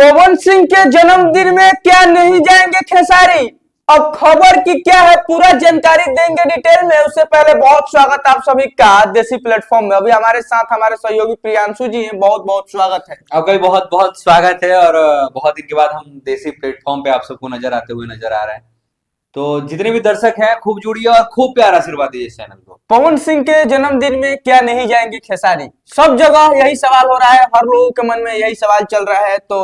पवन सिंह के जन्मदिन में क्या नहीं जाएंगे खेसारी। अब खबर की क्या है पूरा जानकारी देंगे डिटेल में। उससे पहले बहुत स्वागत आप सभी का देसी प्लेटफॉर्म में। अभी हमारे साथ हमारे सहयोगी प्रियांशु जी हैं, बहुत बहुत स्वागत है। आपका भी बहुत बहुत स्वागत है। और बहुत दिन के बाद हम देसी प्लेटफॉर्म पे आप सबको नजर आते हुए नजर आ रहे हैं। तो जितने भी दर्शक हैं खूब जुड़िए और खूब प्यार आशीर्वाद दीजिए इस चैनल को। पवन सिंह के जन्मदिन में क्या नहीं जाएंगे खेसारी, सब जगह यही सवाल हो रहा है, हर लोगों के मन में यही सवाल चल रहा है। तो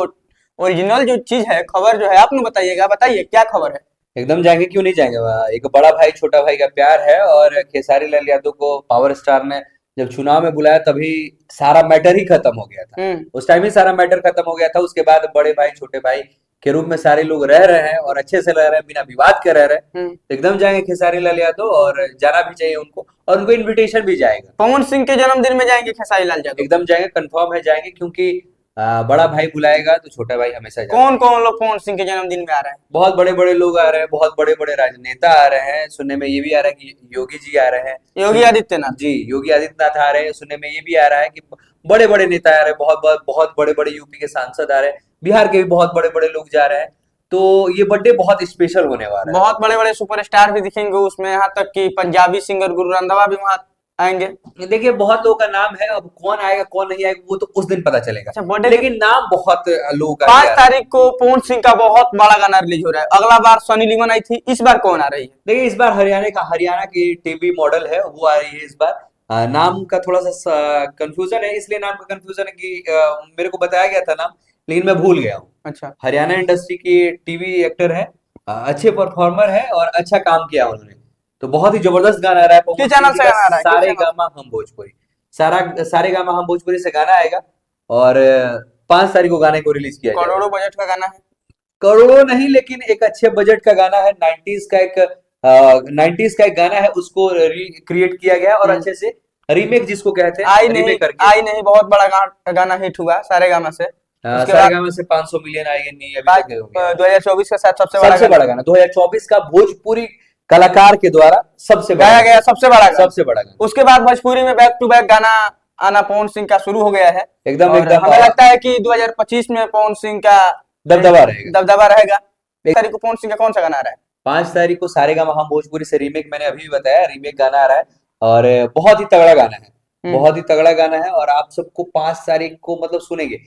ओरिजिनल जो चीज है, खबर जो है, आप लोग बताइएगा, बताइए क्या खबर है। एकदम जाएंगे, क्यों नहीं जाएंगे। एक बड़ा भाई छोटा भाई का प्यार है और खेसारी लाल यादव को पावर स्टार ने जब चुनाव में बुलाया तभी सारा मैटर ही खत्म हो गया था। उस टाइम ही सारा मैटर खत्म हो गया था। उसके बाद बड़े भाई छोटे भाई के रूप में सारे लोग रह रहे हैं और अच्छे से रह रहे हैं, बिना विवाद के रह रहे हैं। तो एकदम जाएंगे खेसारी लाल यादव और जाना भी चाहिए उनको, और उनको इनविटेशन भी जाएगा। पवन सिंह के जन्मदिन में जाएंगे खेसारी लाल यादव, एकदम जाएंगे, कंफर्म है जाएंगे, क्योंकि बड़ा भाई बुलाएगा तो छोटा भाई हमेशा जाएगा। कौन कौन लोग पवन सिंह के जन्मदिन में आ रहे हैं? बहुत बड़े बड़े लोग आ रहे हैं, बहुत बड़े बड़े राजनेता आ रहे हैं। सुनने में ये भी आ रहा है कि योगी जी आ रहे हैं। योगी आदित्यनाथ जी, योगी आदित्यनाथ आ रहे हैं। सुनने में ये भी आ रहा है कि बड़े बड़े नेता आ रहे हैं, बहुत बहुत बहुत बड़े बड़े यूपी के सांसद आ रहे हैं, बिहार के भी बहुत बड़े बड़े लोग जा रहे हैं। तो ये बर्थडे बहुत स्पेशल होने वाला है। बहुत बड़े बड़े सुपरस्टार भी दिखेंगे उसमें, यहाँ तक कि पंजाबी सिंगर गुरु रंधावा भी वहाँ आएंगे। देखिए, बहुत लोगों का नाम है, अब कौन आएगा कौन नहीं आएगा वो तो उस दिन पता चलेगा। अच्छा, बर्थडे लेकिन नाम बहुत लोगों का 5 तारीख को पवन सिंह का बहुत बड़ा गाना रिलीज हो रहा है। अगला बार सनी लियोन आई थी, इस बार कौन आ रही है? देखिए, इस बार हरियाणा की टीवी मॉडल है, वो आ रही है इस बार। नाम का थोड़ा सा कंफ्यूजन है, इसलिए नाम का कंफ्यूजन है कि मेरे को बताया गया था नाम, लेकिन मैं भूल गया हूँ। अच्छा, हरियाणा इंडस्ट्री की टीवी एक्टर है, अच्छे परफॉर्मर है और अच्छा काम किया उन्होंने। तो बहुत ही जबरदस्त गाना आ रहा है पवन किस सिंह चैनल जी से का, गाना आ रहा है? सारे गामा हम भोजपुरी। सारे गामा हम भोजपुरी से गाना आएगा और 5 तारीख को गाने को रिलीज किया जाएगा। करोड़ों बजट का गाना है? करोड़ों नहीं, लेकिन एक अच्छे बजट का गाना है। 90s का एक गाना है, उसको क्रिएट किया गया और अच्छे से रीमेक जिसको कहते हैं, रीमेक करके आई नहीं, बहुत बड़ा गाना हिट हुआ सारे गामा से। उसके बाद सारेगामा से 500 मिलियन आएंगे, नहीं अभी तक हो गया। 2024 का शायद सबसे बड़ा गाना 2024 का भोजपुरी कलाकार के द्वारा सबसे बड़ा गाया गया, सबसे बड़ा गाना। गाना। उसके बाद भोजपुरी में बैक टू बैक गाना आना पवन सिंह का शुरू हो गया है। एकदम और एकदम हमें लगता है कि 2025 में पवन सिंह का दबदबा रहेगा। 1 तारीख को पवन सिंह का कौन सा गाना आ रहा है? 5 तारीख को सारेगामा हम भोजपुरी से रीमेक, मैंने अभी भी बताया, रीमेक गाना आ रहा है और बहुत ही तगड़ा गाना है, बहुत ही तगड़ा गाना है। और आप सबको 5 तारीख को मतलब सुनेंगे,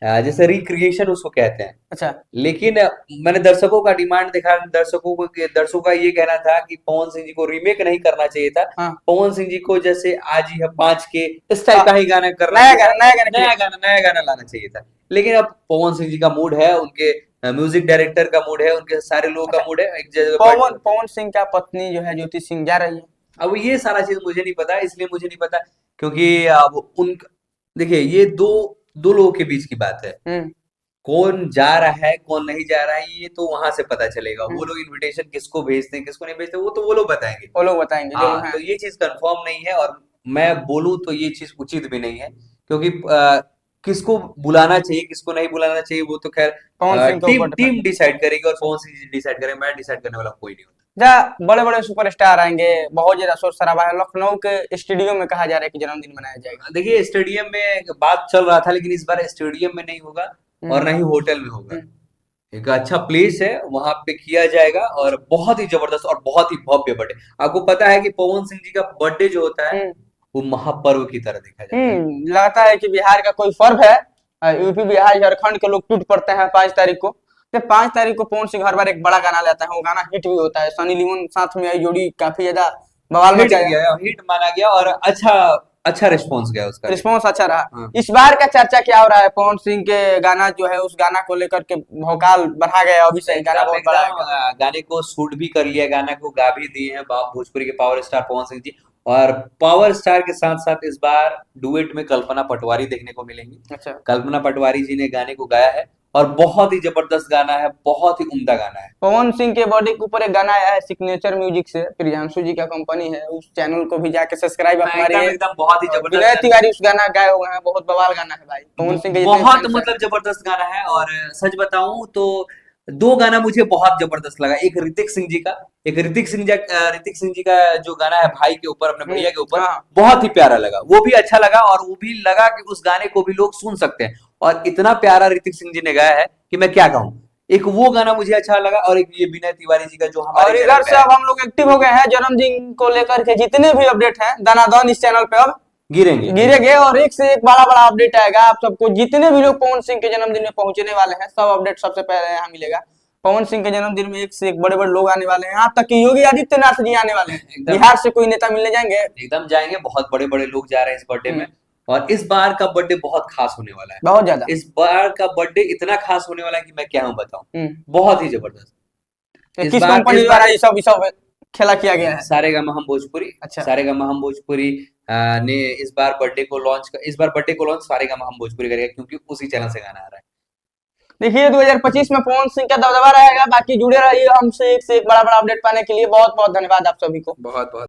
जैसे रिक्रिएशन उसको कहते हैं। अच्छा, लेकिन मैंने दर्शकों का डिमांड देखा, दर्शकों का ये कहना था कि पवन सिंह जी को रीमेक नहीं करना चाहिए था। हाँ। पवन सिंह जी को जैसे आज ही है 5 के इस टाइप का ही गाना करना, नया गाना लाना चाहिए था। लेकिन अब पवन सिंह जी का मूड है, उनके म्यूजिक डायरेक्टर का मूड है, उनके सारे लोगों का मूड है एक जगह। पवन सिंह का पत्नी जो है ज्योति सिंह जा रही है। अब ये सारा चीज मुझे नहीं पता, इसलिए मुझे नहीं पता, क्योंकि अब उन देखिए, ये दो लोगों के बीच की बात है। कौन जा रहा है कौन नहीं जा रहा है ये तो वहां से पता चलेगा। वो लोग इनविटेशन किसको भेजते हैं किसको नहीं भेजते वो लोग बताएंगे। हाँ, तो ये चीज कंफर्म नहीं है, और मैं बोलूं तो ये चीज उचित भी नहीं है, क्योंकि किसको बुलाना चाहिए किसको नहीं बुलाना चाहिए वो तो खैर टीम डिसाइड करेगी और पवन सिंह डिसाइड करेंगे। मैं डिसाइड करने वाला कोई नहीं होता। बड़े बड़े सुपरस्टार आएंगे, बहुत ज्यादा शोर शराबा है। लखनऊ के स्टेडियम में कहा जा रहा है कि जन्मदिन मनाया जाएगा। देखिए, स्टेडियम में बात चल रहा था, लेकिन इस बार स्टेडियम में नहीं होगा और न ही होटल में होगा। एक अच्छा प्लेस है, वहां पे किया जाएगा और बहुत ही जबरदस्त और बहुत ही भव्य बर्थडे। आपको पता है कि पवन सिंह जी का बर्थडे जो होता है वो महापर्व की तरह देखा जाता है। लगता है कि बिहार का कोई पर्व है, यूपी बिहार झारखंड के लोग टूट पड़ते हैं 5 तारीख को। 5 तारीख को पवन सिंह हर बार एक बड़ा गाना लेता है, वो गाना हिट भी होता है। सनी लियोन साथ में आई जोड़ी काफी ज्यादा बवाल हिट माना गया और अच्छा रिस्पॉन्स गया, उसका रिस्पॉन्स अच्छा रहा। इस बार का चर्चा क्या हो रहा है? पवन सिंह के गाना जो है, उस गाना को लेकर के भौकाल बढ़ा गया अभी से। गाना बहुत बड़ा है, गाने को शूट भी कर लिया, गाना को गा भी दिए हैं भोजपुरी के पावर स्टार पवन सिंह जी। और पावर स्टार के साथ साथ इस बार डुएट में कल्पना पटवारी देखने को मिलेंगी। अच्छा, कल्पना पटवारी जी ने गाने को गाया है और बहुत ही जबरदस्त गाना है, बहुत ही उम्दा गाना है। पवन सिंह के बॉडी के ऊपर एक गाना आया है सिग्नेचर म्यूजिक से, प्रियांशु जी का कंपनी है, उस चैनल को भी जाके सब्सक्राइब हमारे। एकदम बहुत ही जबरदस्त विनय तिवारी उस गाना गाए हुए हैं, बहुत बवाल गाना है भाई। पवन सिंह के बहुत मतलब जबरदस्त गाना है। और सच बताऊं तो 2 गाना मुझे बहुत जबरदस्त लगा। एक ऋतिक सिंह जी का जो गाना है भाई के ऊपर, अपने भैया के ऊपर, बहुत ही प्यारा लगा, वो भी अच्छा लगा। और वो भी लगा कि उस गाने को भी लोग सुन सकते हैं, और इतना प्यारा ऋतिक सिंह जी ने गाया है कि मैं क्या गाऊं। एक वो गाना मुझे अच्छा लगा और एक ये विनय तिवारी जी का जो और हमारे इधर चैनल से पे है, अब हम लोग एक्टिव हो गए हैं जन्मदिन को लेकर के, जितने भी अपडेट हैं दनादन इस चैनल पे अब गिरेंगे। गिरेंगे और एक से एक बड़ा बड़ा अपडेट आएगा आप सबको। जितने भी लोग पवन सिंह के जन्मदिन में पहुंचने वाले हैं सब अपडेट सबसे पहले यहाँ मिलेगा। पवन सिंह के जन्मदिन में एक से एक बड़े बड़े लोग आने वाले हैं, यहाँ तक कि योगी आदित्यनाथ जी आने वाले हैं। एकदम बिहार से कोई नेता मिलने जाएंगे। एकदम जाएंगे, बहुत बड़े बड़े लोग जा रहे हैं इस बर्थडे में। और इस बार का बर्थडे बहुत खास होने वाला है, बहुत ज्यादा। इस बार का बर्थडे इतना खास होने वाला है कि मैं क्या हूँ बताऊं, बहुत ही जबरदस्त। तो इस किस बार कंपनी द्वारा ये सब खेला किया गया है? सारेगामा हम भोजपुरी, अच्छा। सारेगामा हम भोजपुरी ने इस बार बर्थडे को लॉन्च सारेगामा हम भोजपुरी करेगा, क्योंकि उसी चैनल से गाना आ रहा है। देखिए 2025 में पवन सिंह का दबदबा रहेगा। बाकी जुड़े रहिए हमसे, एक से एक बड़ा बड़ा अपडेट पाने के लिए। बहुत बहुत धन्यवाद आप सभी को। बहुत बहुत